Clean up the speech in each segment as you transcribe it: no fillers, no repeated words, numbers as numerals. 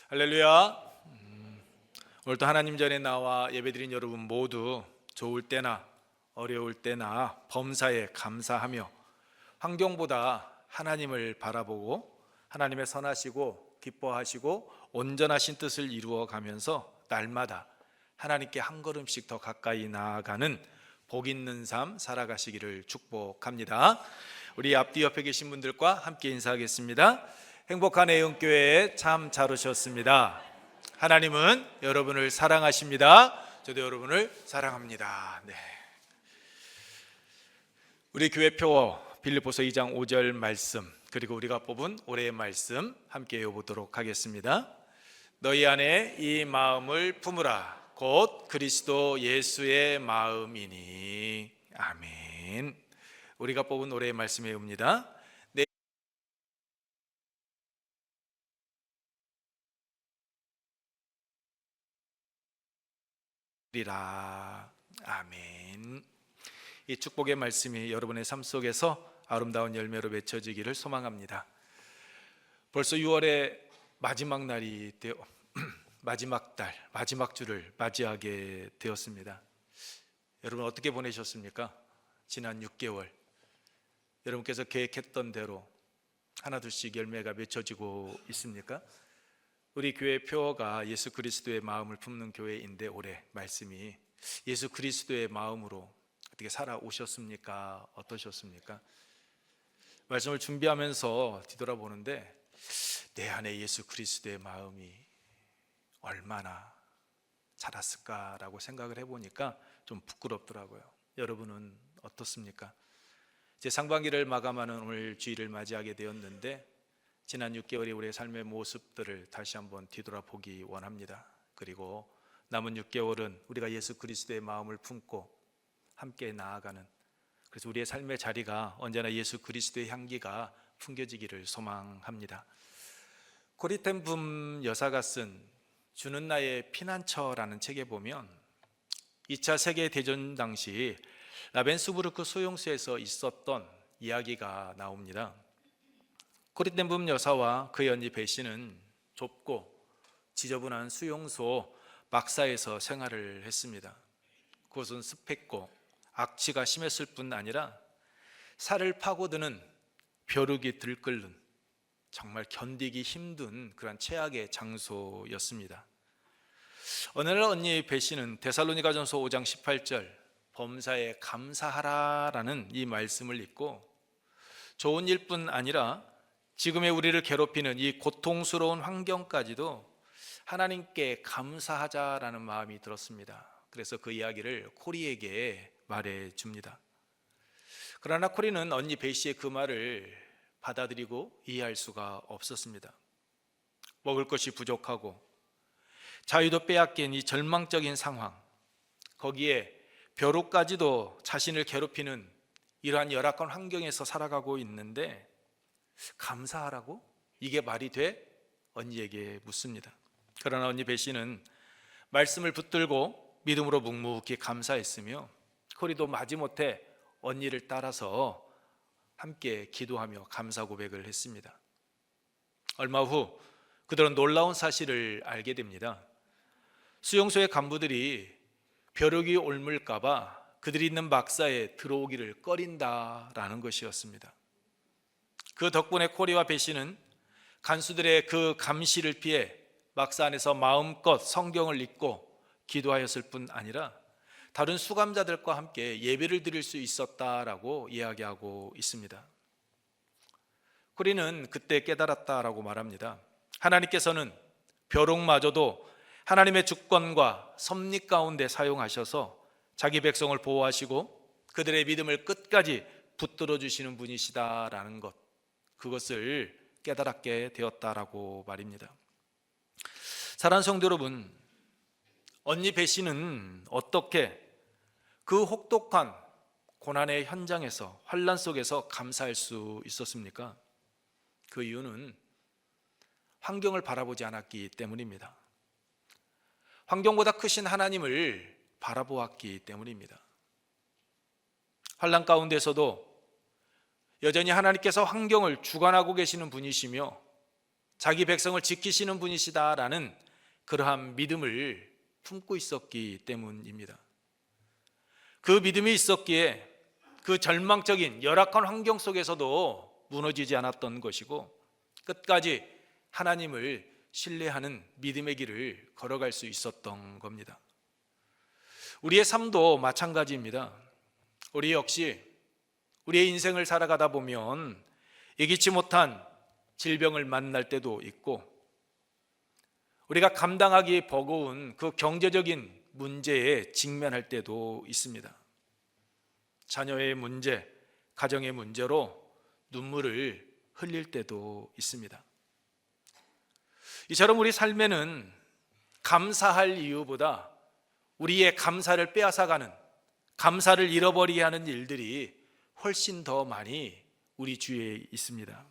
할렐루야. 오늘도 하나님 전에 나와 예배드린 여러분 모두 좋을 때나 어려울 때나 범사에 감사하며 환경보다 하나님을 바라보고 하나님의 선하시고 기뻐하시고 온전하신 뜻을 이루어 가면서 날마다 하나님께 한 걸음씩 더 가까이 나아가는 복 있는 삶 살아가시기를 축복합니다. 우리 앞뒤 옆에 계신 분들과 함께 인사하겠습니다. 행복한 애영교회에 참 잘 오셨습니다. 하나님은 여러분을 사랑하십니다. 저도 여러분을 사랑합니다. 네. 우리 교회표 빌립보서 2장 5절 말씀, 그리고 우리가 뽑은 올해의 말씀 함께 읽어보도록 하겠습니다. 너희 안에 이 마음을 품으라. 곧 그리스도 예수의 마음이니. 아멘. 우리가 뽑은 올해의 말씀에 옵니다. 리라. 아멘. 이 축복의 말씀이 여러분의 삶 속에서 아름다운 열매로 맺혀지기를 소망합니다. 벌써 6월의 마지막 날이 되어 마지막 달, 마지막 주를 맞이하게 되었습니다. 여러분 어떻게 보내셨습니까? 지난 6개월 여러분께서 계획했던 대로 하나둘씩 열매가 맺혀지고 있습니까? 우리 교회 표어가 예수 그리스도의 마음을 품는 교회인데 올해 말씀이 예수 그리스도의 마음으로 어떻게 살아오셨습니까? 어떠셨습니까? 말씀을 준비하면서 뒤돌아보는데 내 안에 예수 그리스도의 마음이 얼마나 자랐을까라고 생각을 해보니까 좀 부끄럽더라고요. 여러분은 어떻습니까? 이제 상반기를 마감하는 오늘 주일을 맞이하게 되었는데 지난 6개월의 우리의 삶의 모습들을 다시 한번 뒤돌아보기 원합니다. 그리고 남은 6개월은 우리가 예수 그리스도의 마음을 품고 함께 나아가는, 그래서 우리의 삶의 자리가 언제나 예수 그리스도의 향기가 풍겨지기를 소망합니다. 코리 텐붐 여사가 쓴 주는 나의 피난처라는 책에 보면 2차 세계대전 당시 라벤스부르크 수용소에서 있었던 이야기가 나옵니다. 코리 텐붐 여사와 그의 언니 베시는 좁고 지저분한 수용소 막사에서 생활을 했습니다. 그곳은 습했고 악취가 심했을 뿐 아니라 살을 파고드는 벼룩이 들끓는 정말 견디기 힘든 그런 최악의 장소였습니다. 어느 날 언니 베시는 데살로니가전서 5장 18절 범사에 감사하라라는 이 말씀을 읽고 좋은 일뿐 아니라 지금의 우리를 괴롭히는 이 고통스러운 환경까지도 하나님께 감사하자라는 마음이 들었습니다. 그래서 그 이야기를 코리에게 말해줍니다. 그러나 코리는 언니 베이시의 그 말을 받아들이고 이해할 수가 없었습니다. 먹을 것이 부족하고 자유도 빼앗긴 이 절망적인 상황, 거기에 벼룩까지도 자신을 괴롭히는 이러한 열악한 환경에서 살아가고 있는데 감사하라고? 이게 말이 돼? 언니에게 묻습니다. 그러나 언니 베시는 말씀을 붙들고 믿음으로 묵묵히 감사했으며 코리도 마지못해 언니를 따라서 함께 기도하며 감사 고백을 했습니다. 얼마 후 그들은 놀라운 사실을 알게 됩니다. 수용소의 간부들이 벼룩이 옮을까 봐 그들이 있는 막사에 들어오기를 꺼린다라는 것이었습니다. 그 덕분에 코리와 베시는 간수들의 그 감시를 피해 막사 안에서 마음껏 성경을 읽고 기도하였을 뿐 아니라 다른 수감자들과 함께 예배를 드릴 수 있었다라고 이야기하고 있습니다. 코리는 그때 깨달았다라고 말합니다. 하나님께서는 벼룩마저도 하나님의 주권과 섭리 가운데 사용하셔서 자기 백성을 보호하시고 그들의 믿음을 끝까지 붙들어 주시는 분이시다라는 것, 그것을 깨달았게 되었다라고 말입니다. 사랑하는 성도 여러분, 언니 베시는 어떻게 그 혹독한 고난의 현장에서 환난 속에서 감사할 수 있었습니까? 그 이유는 환경을 바라보지 않았기 때문입니다. 환경보다 크신 하나님을 바라보았기 때문입니다. 환난 가운데서도 여전히 하나님께서 환경을 주관하고 계시는 분이시며 자기 백성을 지키시는 분이시다라는 그러한 믿음을 품고 있었기 때문입니다. 그 믿음이 있었기에 그 절망적인 열악한 환경 속에서도 무너지지 않았던 것이고, 끝까지 하나님을 신뢰하는 믿음의 길을 걸어갈 수 있었던 겁니다. 우리의 삶도 마찬가지입니다. 우리 역시 우리의 인생을 살아가다 보면 예기치 못한 질병을 만날 때도 있고, 우리가 감당하기 버거운 그 경제적인 문제에 직면할 때도 있습니다. 자녀의 문제, 가정의 문제로 눈물을 흘릴 때도 있습니다. 이처럼 우리 삶에는 감사할 이유보다 우리의 감사를 빼앗아가는, 감사를 잃어버리게 하는 일들이 훨씬 더 많이 우리 주위에 있습니다.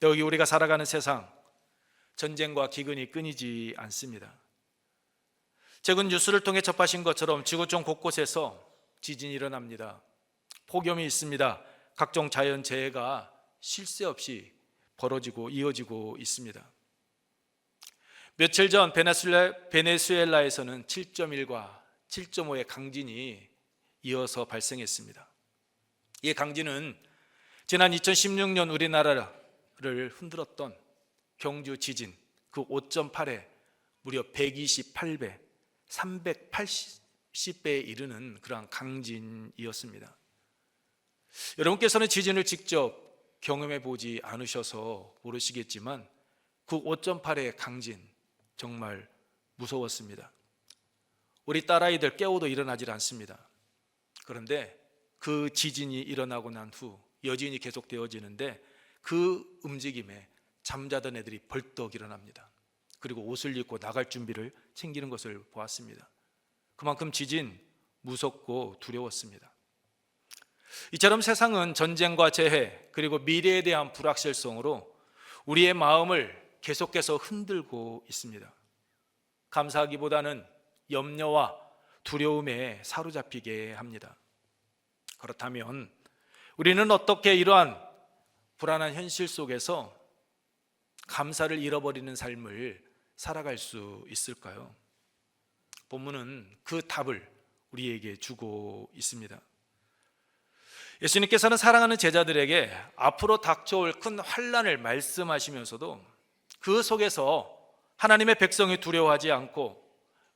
여기 우리가 살아가는 세상, 전쟁과 기근이 끊이지 않습니다. 최근 뉴스를 통해 접하신 것처럼 지구촌 곳곳에서 지진이 일어납니다. 폭염이 있습니다. 각종 자연재해가 쉴 새 없이 벌어지고 이어지고 있습니다. 며칠 전 베네수엘라에서는 7.1과 7.5의 강진이 이어서 발생했습니다. 이 강진은 지난 2016년 우리나라를 흔들었던 경주 지진 그 5.8에 무려 128배, 380배에 이르는 그러한 강진이었습니다. 여러분께서는 지진을 직접 경험해 보지 않으셔서 모르시겠지만 그 5.8의 강진 정말 무서웠습니다. 우리 딸아이들 깨워도 일어나질 않습니다. 그런데 그 지진이 일어나고 난 후 여진이 계속되어지는데 그 움직임에 잠자던 애들이 벌떡 일어납니다. 그리고 옷을 입고 나갈 준비를 챙기는 것을 보았습니다. 그만큼 지진 무섭고 두려웠습니다. 이처럼 세상은 전쟁과 재해 그리고 미래에 대한 불확실성으로 우리의 마음을 계속해서 흔들고 있습니다. 감사하기보다는 염려와 두려움에 사로잡히게 합니다. 그렇다면 우리는 어떻게 이러한 불안한 현실 속에서 감사를 잃어버리는 삶을 살아갈 수 있을까요? 본문은 그 답을 우리에게 주고 있습니다. 예수님께서는 사랑하는 제자들에게 앞으로 닥쳐올 큰 환난을 말씀하시면서도 그 속에서 하나님의 백성이 두려워하지 않고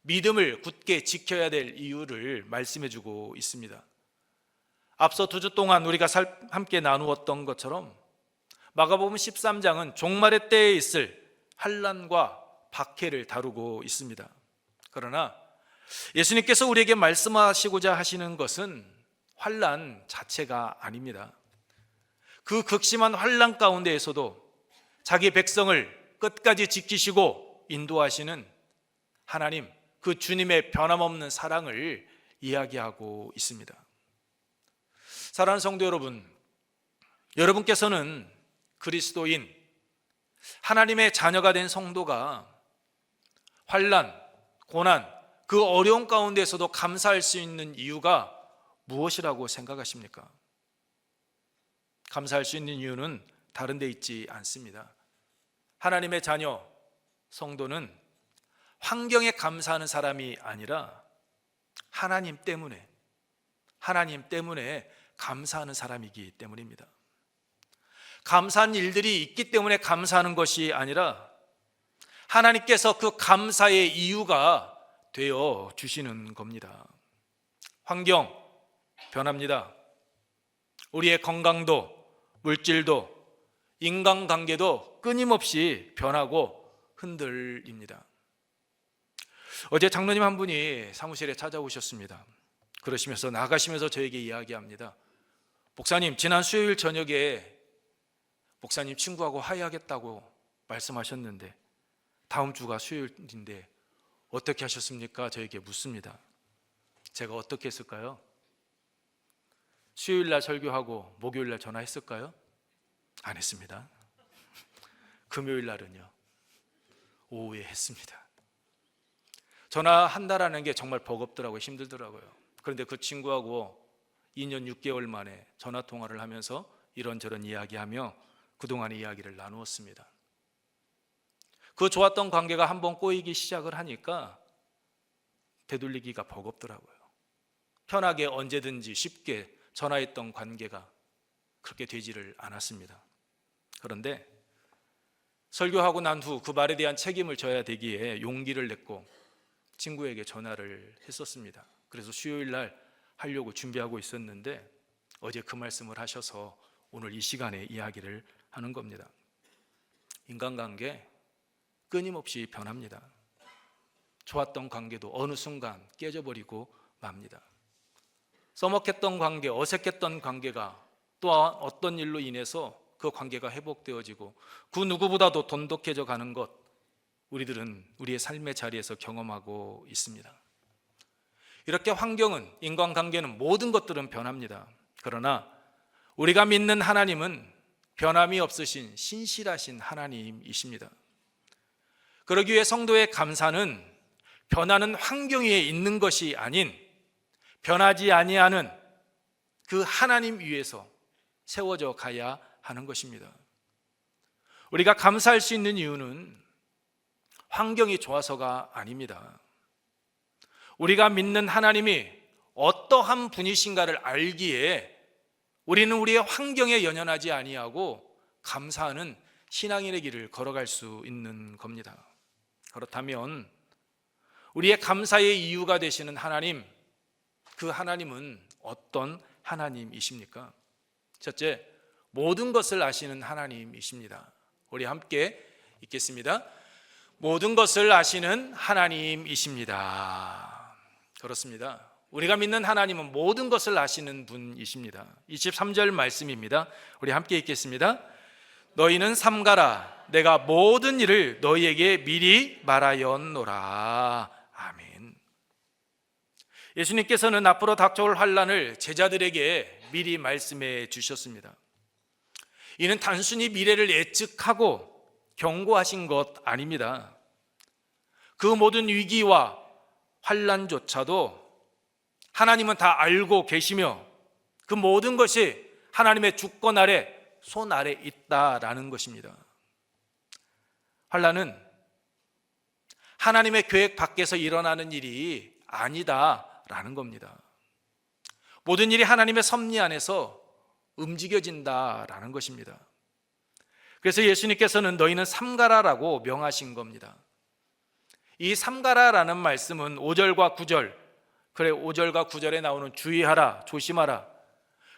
믿음을 굳게 지켜야 될 이유를 말씀해 주고 있습니다. 앞서 2주 동안 우리가 함께 나누었던 것처럼 마가복음 13장은 종말의 때에 있을 환난과 박해를 다루고 있습니다. 그러나 예수님께서 우리에게 말씀하시고자 하시는 것은 환난 자체가 아닙니다. 그 극심한 환난 가운데에서도 자기 백성을 끝까지 지키시고 인도하시는 하나님, 그 주님의 변함없는 사랑을 이야기하고 있습니다. 사랑하는 성도 여러분, 여러분께서는 그리스도인 하나님의 자녀가 된 성도가 환난, 고난, 그 어려운 가운데서도 감사할 수 있는 이유가 무엇이라고 생각하십니까? 감사할 수 있는 이유는 다른 데 있지 않습니다. 하나님의 자녀, 성도는 환경에 감사하는 사람이 아니라 하나님 때문에 감사하는 사람이기 때문입니다. 감사한 일들이 있기 때문에 감사하는 것이 아니라 하나님께서 그 감사의 이유가 되어 주시는 겁니다. 환경 변합니다. 우리의 건강도, 물질도, 인간관계도 끊임없이 변하고 흔들립니다. 어제 장로님 한 분이 사무실에 찾아오셨습니다. 그러시면서 나가시면서 저에게 이야기합니다. 목사님, 지난 수요일 저녁에 목사님 친구하고 화해하겠다고 말씀하셨는데 다음 주가 수요일인데 어떻게 하셨습니까? 저에게 묻습니다. 제가 어떻게 했을까요? 수요일 날 설교하고 목요일 날 전화했을까요? 안 했습니다. 금요일 날은요, 오후에 했습니다. 전화한다라는 게 정말 버겁더라고요. 힘들더라고요. 그런데 그 친구하고 2년 6개월 만에 전화 통화를 하면서 이런저런 이야기하며 그동안의 이야기를 나누었습니다. 그 좋았던 관계가 한번 꼬이기 시작을 하니까 되돌리기가 버겁더라고요. 편하게 언제든지 쉽게 전화했던 관계가 그렇게 되지를 않았습니다. 그런데 설교하고 난 후 그 말에 대한 책임을 져야 되기에 용기를 냈고 친구에게 전화를 했었습니다. 그래서 수요일 날 하려고 준비하고 있었는데 어제 그 말씀을 하셔서 오늘 이 시간에 이야기를 하는 겁니다. 인간관계 끊임없이 변합니다. 좋았던 관계도 어느 순간 깨져버리고 맙니다. 써먹했던 관계, 어색했던 관계가 또 어떤 일로 인해서 그 관계가 회복되어지고 그 누구보다도 돈독해져 가는 것, 우리들은 우리의 삶의 자리에서 경험하고 있습니다. 이렇게 환경은, 인간관계는, 모든 것들은 변합니다. 그러나 우리가 믿는 하나님은 변함이 없으신 신실하신 하나님이십니다. 그러기 위해 성도의 감사는 변하는 환경 위에 있는 것이 아닌 변하지 아니하는 그 하나님 위에서 세워져 가야 하는 것입니다. 우리가 감사할 수 있는 이유는 환경이 좋아서가 아닙니다. 우리가 믿는 하나님이 어떠한 분이신가를 알기에 우리는 우리의 환경에 연연하지 아니하고 감사하는 신앙인의 길을 걸어갈 수 있는 겁니다. 그렇다면 우리의 감사의 이유가 되시는 하나님, 그 하나님은 어떤 하나님이십니까? 첫째, 모든 것을 아시는 하나님이십니다. 우리 함께 읽겠습니다. 모든 것을 아시는 하나님이십니다. 그렇습니다. 우리가 믿는 하나님은 모든 것을 아시는 분이십니다. 23절 말씀입니다. 우리 함께 읽겠습니다. 너희는 삼가라. 내가 모든 일을 너희에게 미리 말하였노라. 아멘. 예수님께서는 앞으로 닥쳐올 환난을 제자들에게 미리 말씀해 주셨습니다. 이는 단순히 미래를 예측하고 경고하신 것 아닙니다. 그 모든 위기와 환난조차도 하나님은 다 알고 계시며 그 모든 것이 하나님의 주권 아래, 손 아래 있다라는 것입니다. 환난은 하나님의 계획 밖에서 일어나는 일이 아니다라는 겁니다. 모든 일이 하나님의 섭리 안에서 움직여진다라는 것입니다. 그래서 예수님께서는 너희는 삼가라라고 명하신 겁니다. 이 삼가라라는 말씀은 5절과 9절, 그래 5절과 9절에 나오는 주의하라, 조심하라,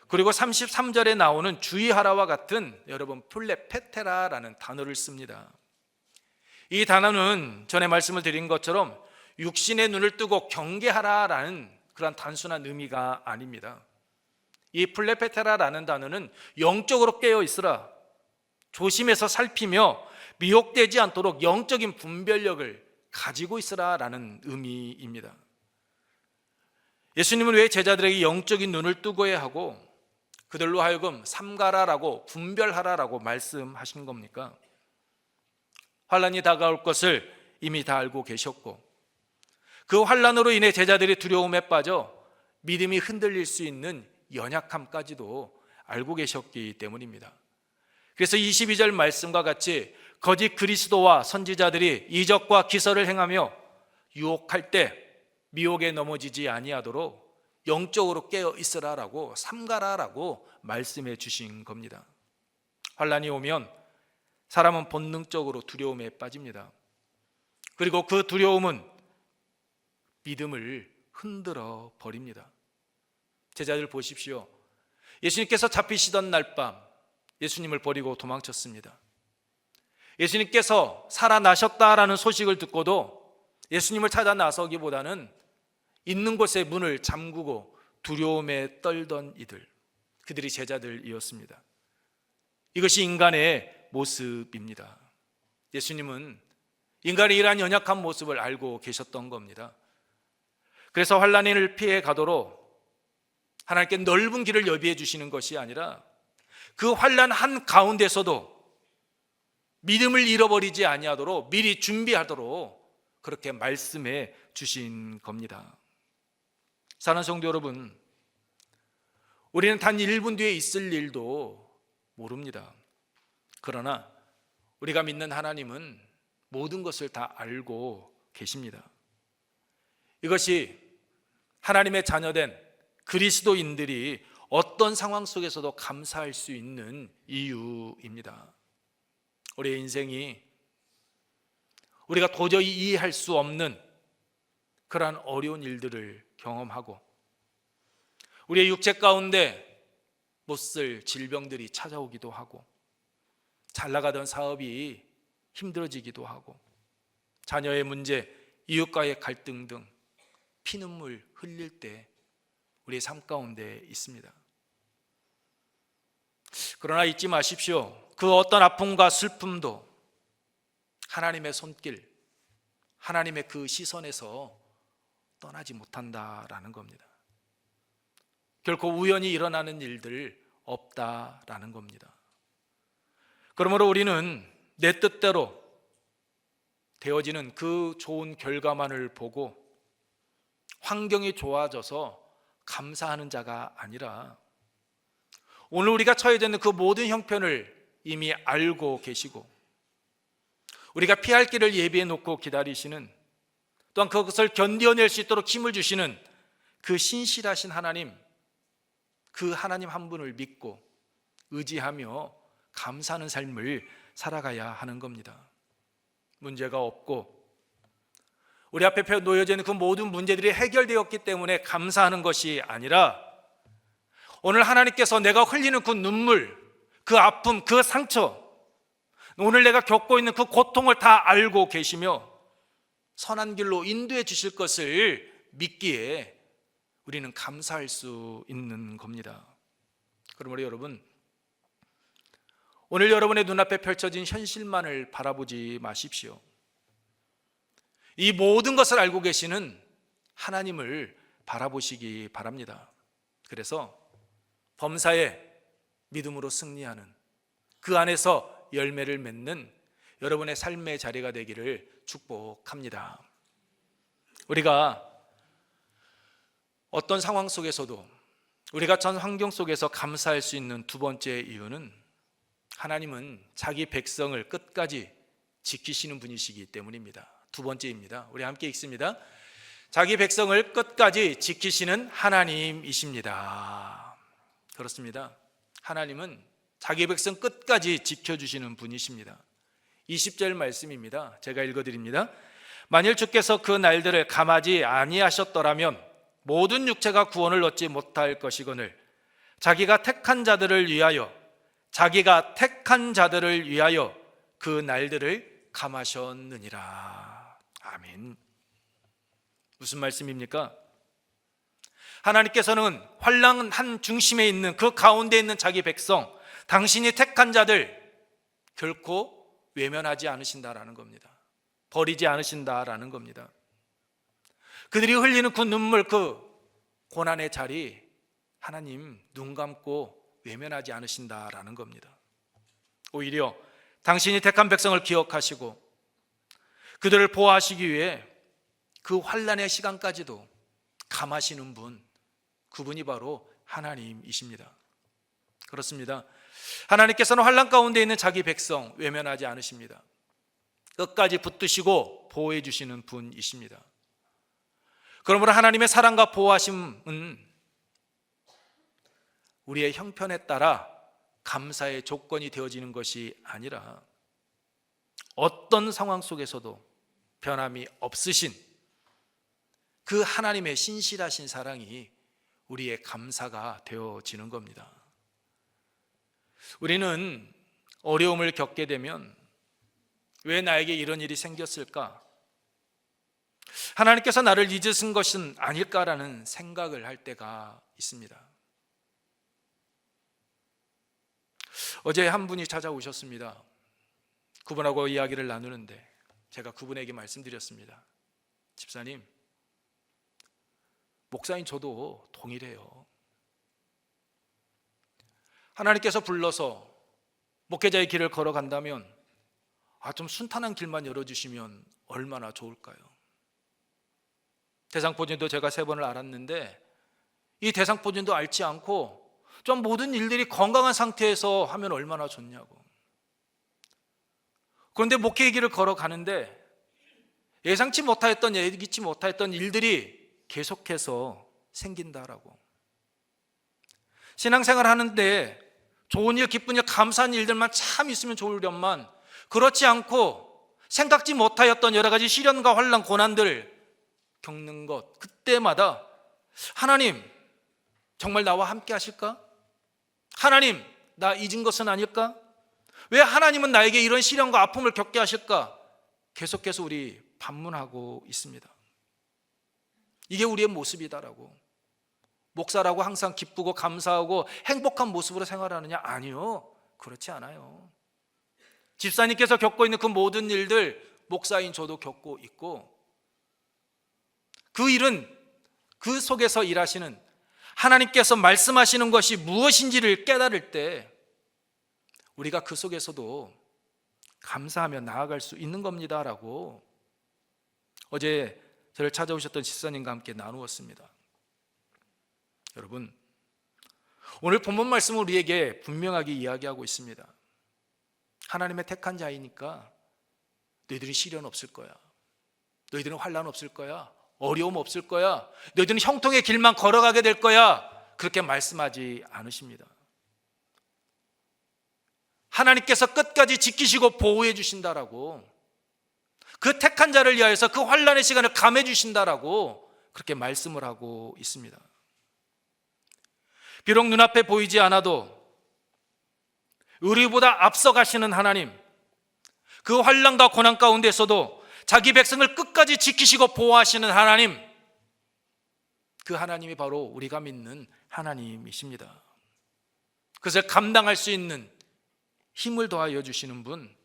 그리고 33절에 나오는 주의하라와 같은 여러분 플레페테라라는 단어를 씁니다. 이 단어는 전에 말씀을 드린 것처럼 육신의 눈을 뜨고 경계하라라는 그런 단순한 의미가 아닙니다. 이 플레페테라라는 단어는 영적으로 깨어 있으라, 조심해서 살피며 미혹되지 않도록 영적인 분별력을 가지고 있으라라는 의미입니다. 예수님은 왜 제자들에게 영적인 눈을 뜨고야 하고 그들로 하여금 삼가라라고 분별하라라고 말씀하신 겁니까? 환난이 다가올 것을 이미 다 알고 계셨고 그 환난으로 인해 제자들이 두려움에 빠져 믿음이 흔들릴 수 있는 연약함까지도 알고 계셨기 때문입니다. 그래서 22절 말씀과 같이 거짓 그리스도와 선지자들이 이적과 기사를 행하며 유혹할 때 미혹에 넘어지지 아니하도록 영적으로 깨어 있으라라고 삼가라라고 말씀해 주신 겁니다. 환난이 오면 사람은 본능적으로 두려움에 빠집니다. 그리고 그 두려움은 믿음을 흔들어 버립니다. 제자들 보십시오. 예수님께서 잡히시던 날 밤 예수님을 버리고 도망쳤습니다. 예수님께서 살아나셨다라는 소식을 듣고도 예수님을 찾아 나서기보다는 있는 곳에 문을 잠그고 두려움에 떨던 이들, 그들이 제자들이었습니다. 이것이 인간의 모습입니다. 예수님은 인간의 이러한 연약한 모습을 알고 계셨던 겁니다. 그래서 환난을 피해 가도록 하나님께 넓은 길을 여비해 주시는 것이 아니라 그 환난 한 가운데서도 믿음을 잃어버리지 아니하도록 미리 준비하도록 그렇게 말씀해 주신 겁니다. 사랑하는 성도 여러분, 우리는 단 1분 뒤에 있을 일도 모릅니다. 그러나 우리가 믿는 하나님은 모든 것을 다 알고 계십니다. 이것이 하나님의 자녀된 그리스도인들이 어떤 상황 속에서도 감사할 수 있는 이유입니다. 우리의 인생이 우리가 도저히 이해할 수 없는 그러한 어려운 일들을 경험하고 우리의 육체 가운데 못쓸 질병들이 찾아오기도 하고 잘 나가던 사업이 힘들어지기도 하고 자녀의 문제, 이웃과의 갈등 등 피눈물 흘릴 때 우리의 삶 가운데 있습니다. 그러나 잊지 마십시오. 그 어떤 아픔과 슬픔도 하나님의 손길, 하나님의 그 시선에서 떠나지 못한다라는 겁니다. 결코 우연히 일어나는 일들 없다라는 겁니다. 그러므로 우리는 내 뜻대로 되어지는 그 좋은 결과만을 보고 환경이 좋아져서 감사하는 자가 아니라 오늘 우리가 처해져 있는 그 모든 형편을 이미 알고 계시고 우리가 피할 길을 예비해 놓고 기다리시는, 또한 그것을 견뎌낼 수 있도록 힘을 주시는 그 신실하신 하나님, 그 하나님 한 분을 믿고 의지하며 감사하는 삶을 살아가야 하는 겁니다. 문제가 없고 우리 앞에 놓여져 있는 그 모든 문제들이 해결되었기 때문에 감사하는 것이 아니라 오늘 하나님께서 내가 흘리는 그 눈물, 그 아픔, 그 상처, 오늘 내가 겪고 있는 그 고통을 다 알고 계시며 선한 길로 인도해 주실 것을 믿기에 우리는 감사할 수 있는 겁니다. 그러므로 여러분, 오늘 여러분의 눈앞에 펼쳐진 현실만을 바라보지 마십시오. 이 모든 것을 알고 계시는 하나님을 바라보시기 바랍니다. 그래서 범사에 믿음으로 승리하는, 그 안에서 열매를 맺는 여러분의 삶의 자리가 되기를 축복합니다. 우리가 어떤 상황 속에서도 우리가 전 환경 속에서 감사할 수 있는 두 번째 이유는 하나님은 자기 백성을 끝까지 지키시는 분이시기 때문입니다. 두 번째입니다. 우리 함께 읽습니다. 자기 백성을 끝까지 지키시는 하나님이십니다. 그렇습니다. 하나님은 자기 백성 끝까지 지켜주시는 분이십니다. 20절 말씀입니다. 제가 읽어드립니다. 만일 주께서 그 날들을 감하지 아니하셨더라면 모든 육체가 구원을 얻지 못할 것이거늘 자기가 택한 자들을 위하여 그 날들을 감하셨느니라. 아멘. 무슨 말씀입니까? 하나님께서는 환난 중심에 있는 그 가운데 있는 자기 백성, 당신이 택한 자들 결코 외면하지 않으신다라는 겁니다. 버리지 않으신다라는 겁니다. 그들이 흘리는 그 눈물, 그 고난의 자리, 하나님 눈 감고 외면하지 않으신다라는 겁니다. 오히려 당신이 택한 백성을 기억하시고 그들을 보호하시기 위해 그 환난의 시간까지도 감하시는 분, 그분이 바로 하나님이십니다. 그렇습니다. 하나님께서는 환난 가운데 있는 자기 백성 외면하지 않으십니다. 끝까지 붙드시고 보호해 주시는 분이십니다. 그러므로 하나님의 사랑과 보호하심은 우리의 형편에 따라 감사의 조건이 되어지는 것이 아니라 어떤 상황 속에서도 변함이 없으신 그 하나님의 신실하신 사랑이 우리의 감사가 되어지는 겁니다. 우리는 어려움을 겪게 되면 왜 나에게 이런 일이 생겼을까? 하나님께서 나를 잊으신 것은 아닐까라는 생각을 할 때가 있습니다. 어제 한 분이 찾아오셨습니다. 그분하고 이야기를 나누는데 제가 그분에게 말씀드렸습니다. 집사님, 목사님 저도 동일해요. 하나님께서 불러서 목회자의 길을 걸어간다면 좀 순탄한 길만 열어주시면 얼마나 좋을까요? 대상포진도 제가 3번을 알았는데 이 대상포진도 앓지 않고 좀 모든 일들이 건강한 상태에서 하면 얼마나 좋냐고. 그런데 목회의 길을 걸어가는데 예상치 못하였던, 예기치 못하였던 일들이 계속해서 생긴다라고. 신앙생활 하는데 좋은 일, 기쁜 일, 감사한 일들만 참 있으면 좋으련만 그렇지 않고 생각지 못하였던 여러 가지 시련과 환난, 고난들을 겪는 것, 그때마다 하나님 정말 나와 함께 하실까? 하나님 나 잊은 것은 아닐까? 왜 하나님은 나에게 이런 시련과 아픔을 겪게 하실까? 계속해서 우리 반문하고 있습니다. 이게 우리의 모습이다라고. 목사라고 항상 기쁘고 감사하고 행복한 모습으로 생활하느냐? 아니요, 그렇지 않아요. 집사님께서 겪고 있는 그 모든 일들 목사인 저도 겪고 있고, 그 일은 그 속에서 일하시는 하나님께서 말씀하시는 것이 무엇인지를 깨달을 때 우리가 그 속에서도 감사하며 나아갈 수 있는 겁니다라고 어제 저를 찾아오셨던 집사님과 함께 나누었습니다. 여러분, 오늘 본문 말씀은 우리에게 분명하게 이야기하고 있습니다. 하나님의 택한 자이니까 너희들은 시련 없을 거야, 너희들은 환난 없을 거야, 어려움 없을 거야, 너희들은 형통의 길만 걸어가게 될 거야, 그렇게 말씀하지 않으십니다. 하나님께서 끝까지 지키시고 보호해 주신다라고, 그 택한 자를 위하여서 그 환난의 시간을 감해 주신다라고 그렇게 말씀을 하고 있습니다. 비록 눈앞에 보이지 않아도 우리보다 앞서 가시는 하나님, 그 환난과 고난 가운데서도 자기 백성을 끝까지 지키시고 보호하시는 하나님, 그 하나님이 바로 우리가 믿는 하나님이십니다. 그것을 감당할 수 있는 힘을 더하여 주시는 분,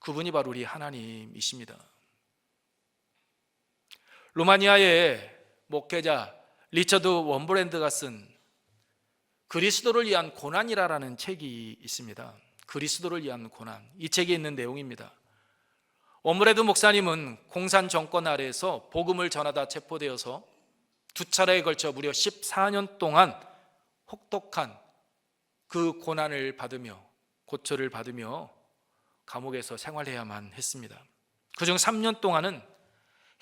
그분이 바로 우리 하나님이십니다. 루마니아의 목회자 리처드 원브랜드가 쓴 그리스도를 위한 고난이라는 책이 있습니다. 그리스도를 위한 고난, 이 책에 있는 내용입니다. 원브랜드 목사님은 공산 정권 아래에서 복음을 전하다 체포되어서 두 차례에 걸쳐 무려 14년 동안 혹독한 그 고난을 받으며 고초를 받으며 감옥에서 생활해야만 했습니다. 그중 3년 동안은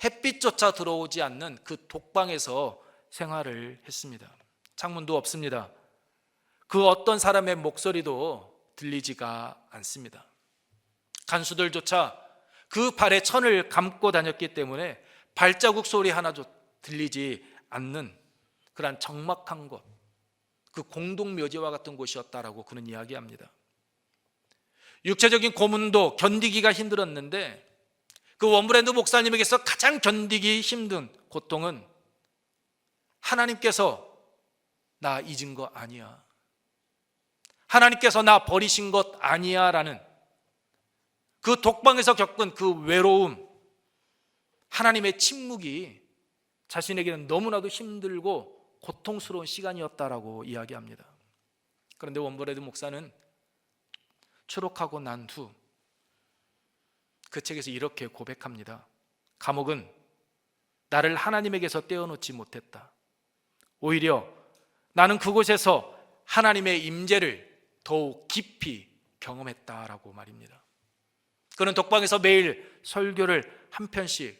햇빛조차 들어오지 않는 그 독방에서 생활을 했습니다. 창문도 없습니다. 그 어떤 사람의 목소리도 들리지가 않습니다. 간수들조차 그 발에 천을 감고 다녔기 때문에 발자국 소리 하나도 들리지 않는 그러한 적막한 곳, 그 공동묘지와 같은 곳이었다라고 그는 이야기합니다. 육체적인 고문도 견디기가 힘들었는데 그 원브랜드 목사님에게서 가장 견디기 힘든 고통은 하나님께서 나 잊은 거 아니야, 하나님께서 나 버리신 것 아니야 라는 그 독방에서 겪은 그 외로움, 하나님의 침묵이 자신에게는 너무나도 힘들고 고통스러운 시간이었다라고 이야기합니다. 그런데 원브랜드 목사는 추록하고 난 후 그 책에서 이렇게 고백합니다. 감옥은 나를 하나님에게서 떼어놓지 못했다. 오히려 나는 그곳에서 하나님의 임재를 더욱 깊이 경험했다라고 말입니다. 그는 독방에서 매일 설교를 한 편씩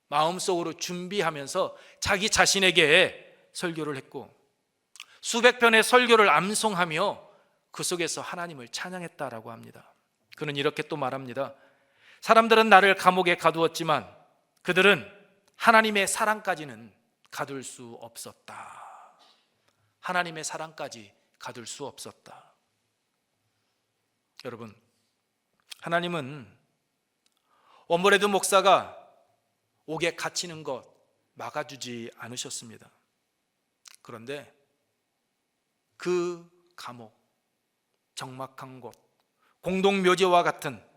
마음속으로 준비하면서 자기 자신에게 설교를 했고 수백 편의 설교를 암송하며 그 속에서 하나님을 찬양했다라고 합니다. 그는 이렇게 또 말합니다. 사람들은 나를 감옥에 가두었지만 그들은 하나님의 사랑까지는 가둘 수 없었다. 하나님의 사랑까지 가둘 수 없었다. 여러분, 하나님은 원브랜드 목사가 옥에 갇히는 것 막아주지 않으셨습니다. 그런데 그 감옥, 적막한 곳, 공동묘지와 같은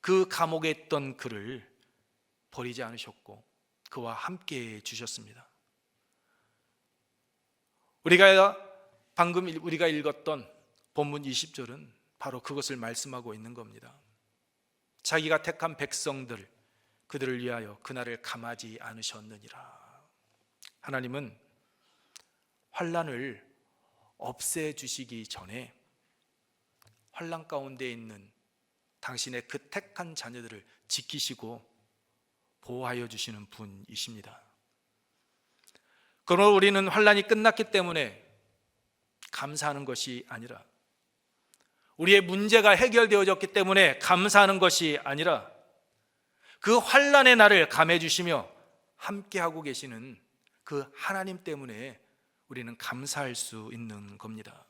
그 감옥에 있던 그를 버리지 않으셨고 그와 함께 해주셨습니다. 방금 우리가 읽었던 본문 20절은 바로 그것을 말씀하고 있는 겁니다. 자기가 택한 백성들, 그들을 위하여 그날을 감하지 않으셨느니라. 하나님은 환난을 없애주시기 전에 환난 가운데 있는 당신의 그 택한 자녀들을 지키시고 보호하여 주시는 분이십니다. 그러나 우리는 환난이 끝났기 때문에 감사하는 것이 아니라, 우리의 문제가 해결되어졌기 때문에 감사하는 것이 아니라, 그 환난의 날을 감해 주시며 함께하고 계시는 그 하나님 때문에 우리는 감사할 수 있는 겁니다.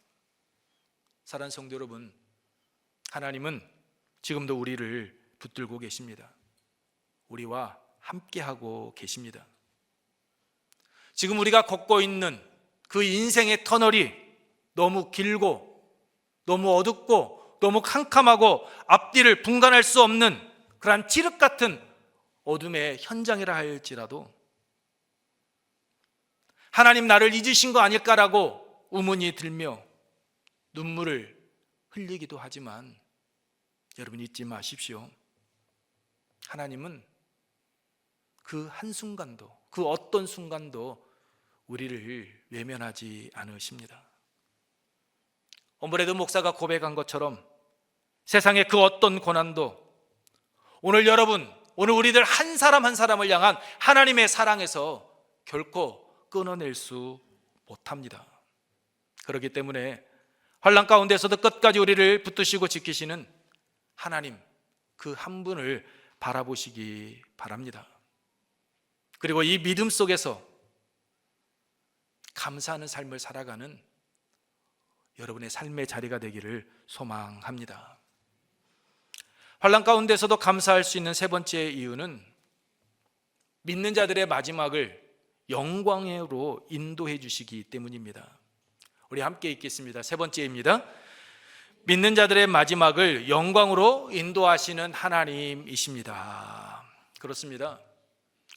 사랑하는 성도 여러분, 하나님은 지금도 우리를 붙들고 계십니다. 우리와 함께하고 계십니다. 지금 우리가 걷고 있는 그 인생의 터널이 너무 길고 너무 어둡고 너무 캄캄하고 앞뒤를 분간할 수 없는 그러한 칠흑 같은 어둠의 현장이라 할지라도 하나님 나를 잊으신 거 아닐까라고 의문이 들며 눈물을 흘리기도 하지만, 여러분 잊지 마십시오. 하나님은 그 한순간도, 그 어떤 순간도 우리를 외면하지 않으십니다. 엄브레드 목사가 고백한 것처럼 세상의 그 어떤 고난도 오늘 여러분, 오늘 우리들 한 사람 한 사람을 향한 하나님의 사랑에서 결코 끊어낼 수 못합니다. 그렇기 때문에 환난 가운데서도 끝까지 우리를 붙드시고 지키시는 하나님, 그 한 분을 바라보시기 바랍니다. 그리고 이 믿음 속에서 감사하는 삶을 살아가는 여러분의 삶의 자리가 되기를 소망합니다. 환난 가운데서도 감사할 수 있는 세 번째 이유는 믿는 자들의 마지막을 영광으로 인도해 주시기 때문입니다. 우리 함께 읽겠습니다. 세 번째입니다. 믿는 자들의 마지막을 영광으로 인도하시는 하나님이십니다. 그렇습니다.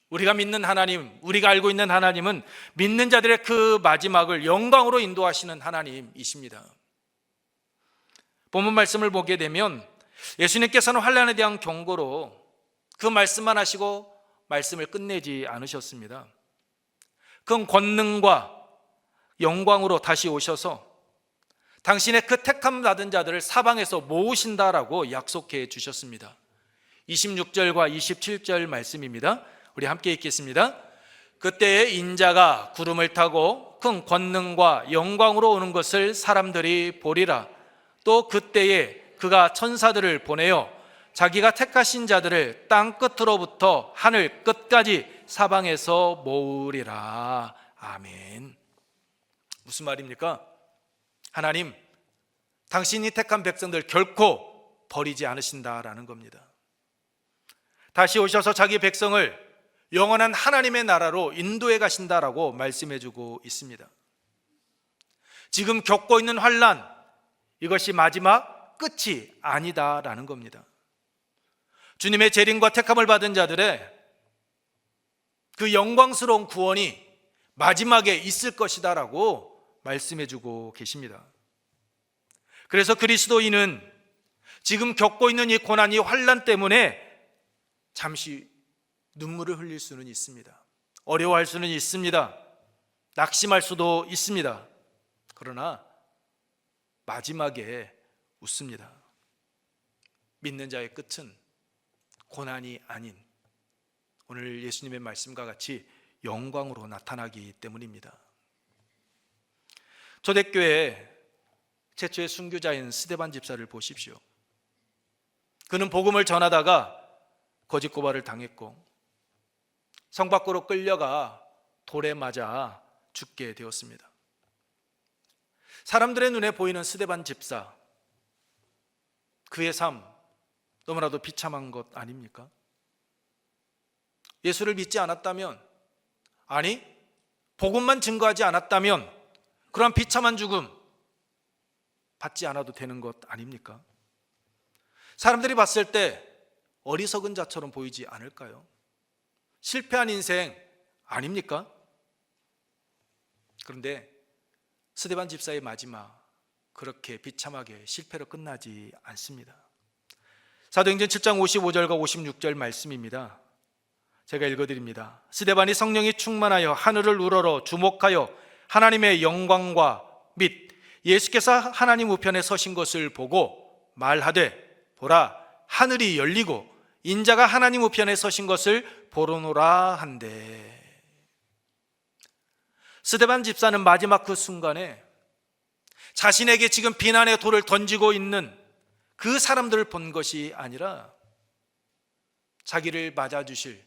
우리가 믿는 하나님, 우리가 알고 있는 하나님은 믿는 자들의 그 마지막을 영광으로 인도하시는 하나님이십니다. 본문 말씀을 보게 되면 예수님께서는 환난에 대한 경고로 그 말씀만 하시고 말씀을 끝내지 않으셨습니다. 그 권능과 영광으로 다시 오셔서 당신의 그 택함 받은 자들을 사방에서 모으신다라고 약속해 주셨습니다. 26절과 27절 말씀입니다. 우리 함께 읽겠습니다. 그때에 인자가 구름을 타고 큰 권능과 영광으로 오는 것을 사람들이 보리라. 또 그때에 그가 천사들을 보내어 자기가 택하신 자들을 땅 끝으로부터 하늘 끝까지 사방에서 모으리라. 아멘. 무슨 말입니까? 하나님, 당신이 택한 백성들 결코 버리지 않으신다라는 겁니다. 다시 오셔서 자기 백성을 영원한 하나님의 나라로 인도해 가신다라고 말씀해 주고 있습니다. 지금 겪고 있는 환난, 이것이 마지막 끝이 아니다라는 겁니다. 주님의 재림과 택함을 받은 자들의 그 영광스러운 구원이 마지막에 있을 것이다라고 말씀해 주고 계십니다. 그래서 그리스도인은 지금 겪고 있는 이 고난, 이 환난 때문에 잠시 눈물을 흘릴 수는 있습니다. 어려워할 수는 있습니다. 낙심할 수도 있습니다. 그러나 마지막에 웃습니다. 믿는 자의 끝은 고난이 아닌 오늘 예수님의 말씀과 같이 영광으로 나타나기 때문입니다. 초대교회 최초의 순교자인 스데반 집사를 보십시오. 그는 복음을 전하다가 거짓 고발을 당했고 성 밖으로 끌려가 돌에 맞아 죽게 되었습니다. 사람들의 눈에 보이는 스데반 집사, 그의 삶 너무나도 비참한 것 아닙니까? 예수를 믿지 않았다면, 아니 복음만 증거하지 않았다면 그러한 비참한 죽음 받지 않아도 되는 것 아닙니까? 사람들이 봤을 때 어리석은 자처럼 보이지 않을까요? 실패한 인생 아닙니까? 그런데 스데반 집사의 마지막 그렇게 비참하게 실패로 끝나지 않습니다. 사도행전 7장 55절과 56절 말씀입니다. 제가 읽어드립니다. 스데반이 성령이 충만하여 하늘을 우러러 주목하여 하나님의 영광과 및 예수께서 하나님 우편에 서신 것을 보고 말하되, 보라, 하늘이 열리고 인자가 하나님 우편에 서신 것을 보러노라 한대. 스데반 집사는 마지막 그 순간에 자신에게 지금 비난의 돌을 던지고 있는 그 사람들을 본 것이 아니라 자기를 맞아주실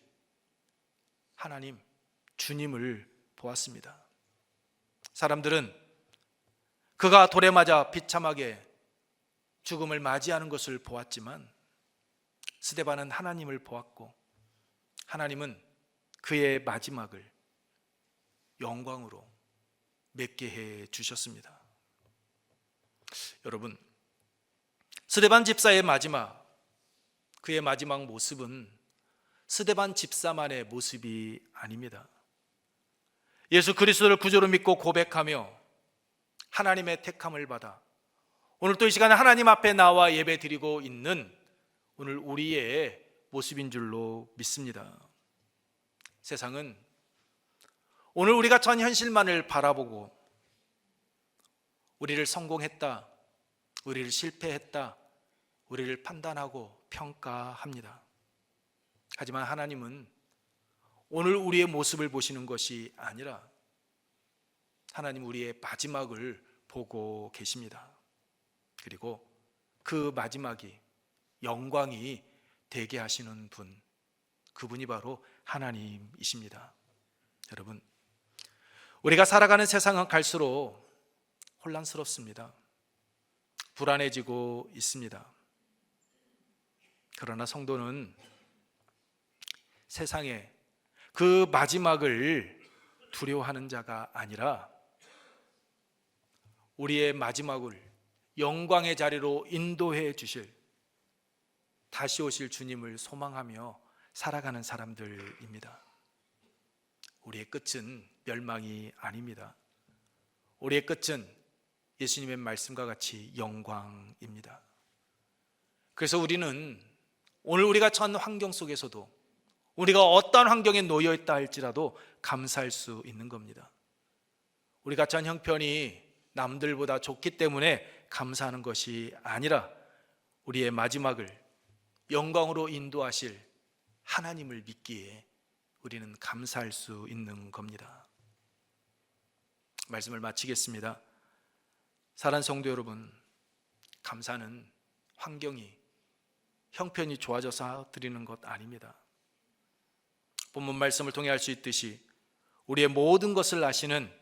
하나님, 주님을 보았습니다. 사람들은 그가 돌에 맞아 비참하게 죽음을 맞이하는 것을 보았지만 스데반은 하나님을 보았고 하나님은 그의 마지막을 영광으로 맺게 해 주셨습니다. 여러분, 스데반 집사의 마지막, 그의 마지막 모습은 스데반 집사만의 모습이 아닙니다. 예수 그리스도를 구주로 믿고 고백하며 하나님의 택함을 받아 오늘 또 이 시간에 하나님 앞에 나와 예배 드리고 있는 오늘 우리의 모습인 줄로 믿습니다. 세상은 오늘 우리가 전 현실만을 바라보고 우리를 성공했다, 우리를 실패했다, 우리를 판단하고 평가합니다. 하지만 하나님은 오늘 우리의 모습을 보시는 것이 아니라 하나님 우리의 마지막을 보고 계십니다. 그리고 그 마지막이 영광이 되게 하시는 분, 그분이 바로 하나님이십니다. 여러분, 우리가 살아가는 세상은 갈수록 혼란스럽습니다. 불안해지고 있습니다. 그러나 성도는 세상에 그 마지막을 두려워하는 자가 아니라 우리의 마지막을 영광의 자리로 인도해 주실 다시 오실 주님을 소망하며 살아가는 사람들입니다. 우리의 끝은 멸망이 아닙니다. 우리의 끝은 예수님의 말씀과 같이 영광입니다. 그래서 우리는 오늘 우리가 처한 환경 속에서도 우리가 어떤 환경에 놓여 있다 할지라도 감사할 수 있는 겁니다. 우리가 처한 형편이 남들보다 좋기 때문에 감사하는 것이 아니라 우리의 마지막을 영광으로 인도하실 하나님을 믿기에 우리는 감사할 수 있는 겁니다. 말씀을 마치겠습니다. 사랑하는 성도 여러분, 감사는 환경이 형편이 좋아져서 드리는 것 아닙니다. 본문 말씀을 통해 알 수 있듯이 우리의 모든 것을 아시는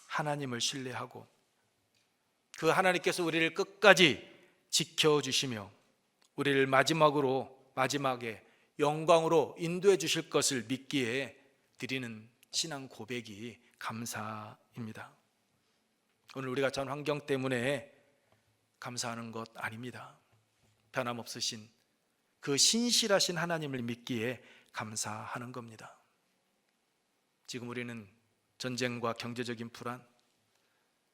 하나님을 신뢰하고 그 하나님께서 우리를 끝까지 지켜주시며 우리를 마지막에 영광으로 인도해 주실 것을 믿기에 드리는 신앙 고백이 감사입니다. 오늘 우리가 처한 환경 때문에 감사하는 것 아닙니다. 변함없으신 그 신실하신 하나님을 믿기에 감사하는 겁니다. 지금 우리는 전쟁과 경제적인 불안,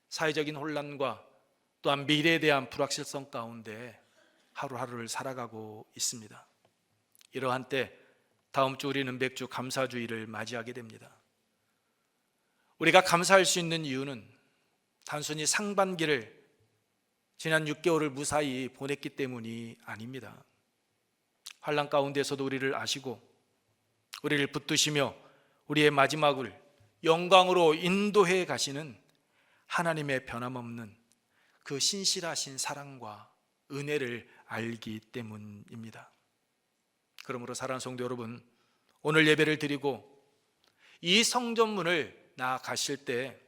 사회적인 혼란과 또한 미래에 대한 불확실성 가운데 하루하루를 살아가고 있습니다. 이러한 때 다음 주 우리는 맥주 감사주의를 맞이하게 됩니다. 우리가 감사할 수 있는 이유는 단순히 상반기를 지난 6개월을 무사히 보냈기 때문이 아닙니다. 환난 가운데서도 우리를 아시고 우리를 붙드시며 우리의 마지막을 영광으로 인도해 가시는 하나님의 변함없는 그 신실하신 사랑과 은혜를 알기 때문입니다. 그러므로 사랑하는 성도 여러분, 오늘 예배를 드리고 이 성전문을 나아가실 때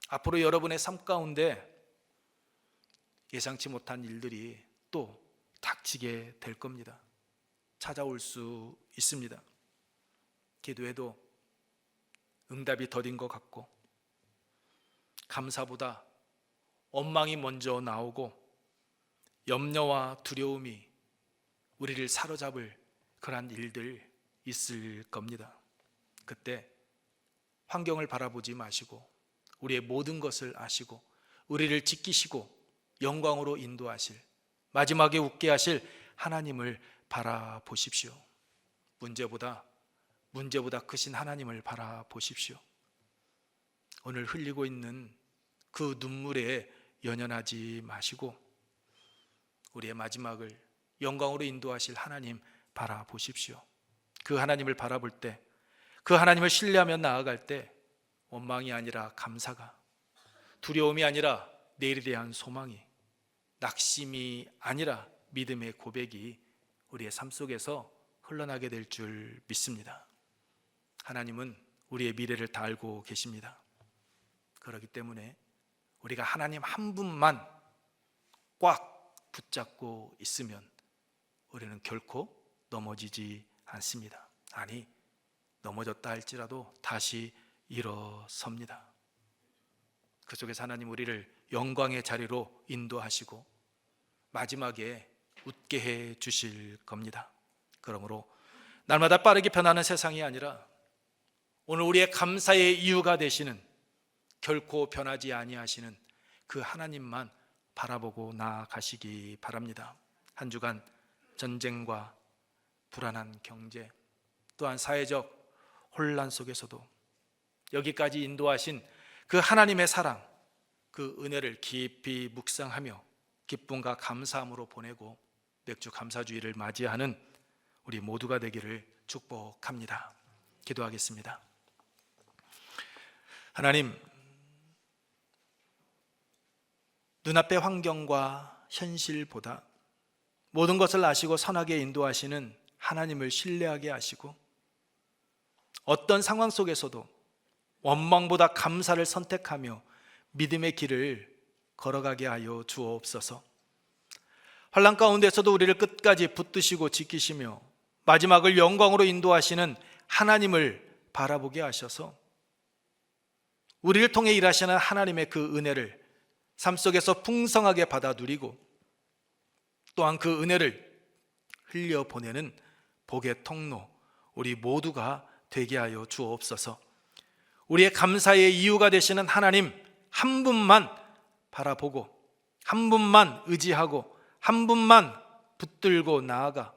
앞으로 여러분의 삶 가운데 예상치 못한 일들이 또 닥치게 될 겁니다. 찾아올 수 있습니다. 기도해도 응답이 더딘 것 같고 감사보다 원망이 먼저 나오고 염려와 두려움이 우리를 사로잡을 그러한 일들 있을 겁니다. 그때 환경을 바라보지 마시고 우리의 모든 것을 아시고 우리를 지키시고 영광으로 인도하실 마지막에 웃게 하실 하나님을 바라보십시오. 문제보다 크신 하나님을 바라보십시오. 오늘 흘리고 있는 그 눈물에 연연하지 마시고 우리의 마지막을 영광으로 인도하실 하나님 바라보십시오. 그 하나님을 바라볼 때, 그 하나님을 신뢰하며 나아갈 때 원망이 아니라 감사가, 두려움이 아니라 내일에 대한 소망이, 낙심이 아니라 믿음의 고백이 우리의 삶 속에서 흘러나게 될 줄 믿습니다. 하나님은 우리의 미래를 다 알고 계십니다. 그렇기 때문에 우리가 하나님 한 분만 꽉 붙잡고 있으면 우리는 결코 넘어지지 않습니다. 아니, 넘어졌다 할지라도 다시 일어섭니다. 그 속에서 하나님 우리를 영광의 자리로 인도하시고 마지막에 웃게 해 주실 겁니다. 그러므로 날마다 빠르게 변하는 세상이 아니라 오늘 우리의 감사의 이유가 되시는, 결코 변하지 아니하시는 그 하나님만 바라보고 나아가시기 바랍니다. 한 주간 전쟁과 불안한 경제, 또한 사회적 혼란 속에서도 여기까지 인도하신 그 하나님의 사랑, 그 은혜를 깊이 묵상하며 기쁨과 감사함으로 보내고 맥주 감사주의를 맞이하는 우리 모두가 되기를 축복합니다. 기도하겠습니다. 하나님, 눈앞의 환경과 현실보다 모든 것을 아시고 선하게 인도하시는 하나님을 신뢰하게 하시고 어떤 상황 속에서도 원망보다 감사를 선택하며 믿음의 길을 걸어가게 하여 주옵소서. 환난 가운데서도 우리를 끝까지 붙드시고 지키시며 마지막을 영광으로 인도하시는 하나님을 바라보게 하셔서 우리를 통해 일하시는 하나님의 그 은혜를 삶 속에서 풍성하게 받아 누리고 또한 그 은혜를 흘려보내는 복의 통로 우리 모두가 되게 하여 주옵소서. 우리의 감사의 이유가 되시는 하나님 한 분만 바라보고 한 분만 의지하고 한 분만 붙들고 나아가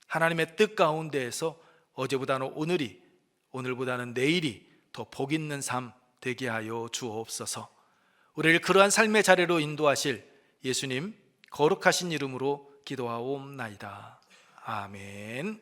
하나님의 뜻 가운데에서 어제보다는 오늘이, 오늘보다는 내일이 더 복 있는 삶 되게 하여 주옵소서. 우리를 그러한 삶의 자리로 인도하실 예수님 거룩하신 이름으로 기도하옵나이다. 아멘.